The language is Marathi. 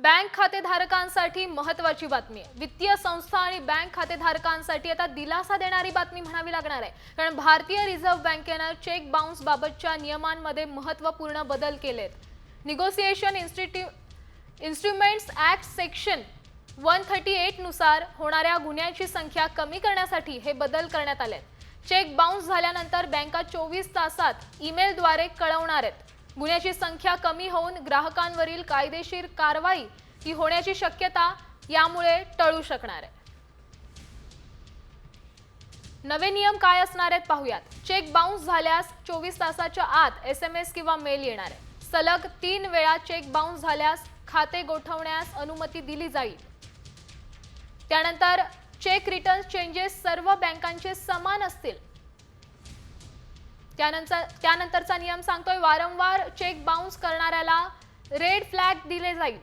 बँक खातेधारकांसाठी महत्त्वाची बातमी आहे। वित्तीय संस्था आणि बँक खातेधारकांसाठी आता दिलासा देणारी बातमी म्हणावी लागणार आहे, कारण भारतीय रिझर्व्ह बँकेने चेक बाउन्स बाबतच्या नियमांमध्ये महत्त्वपूर्ण बदल केलेत। निगोसिएशन इन्स्ट्रुमेंट्स ऍक्ट सेक्शन 138 नुसार होणाऱ्या गुन्ह्यांची संख्या कमी करण्यासाठी हे बदल करण्यात आले। चेक बाउन्स झाल्यानंतर बँका 24 तासात ईमेलद्वारे कळवणार आहेत। गुन्ह्याची संख्या कमी होऊन ग्राहकांवरील कायदेशीर कारवाई ही होण्याची शक्यता यामुळे टळू शकणार आहे। नवे नियम काय असणार आहेत पाहूयात। चेक बाउन्स झाल्यास 24 तासाच्या आत SMS किंवा मेल येणार आहे। सलग 3 वेळा चेक बाउन्स झाल्यास खाते गोठवण्यास अनुमती दिली जाईल। त्यानंतर चेक रिटर्न चेंजेस सर्व बँकांचे समान असतील। त्यानंतरचा नियम सांगतोय वारंवार चेक बाउन्स करणाऱ्याला रेड फ्लॅग दिले जाईल।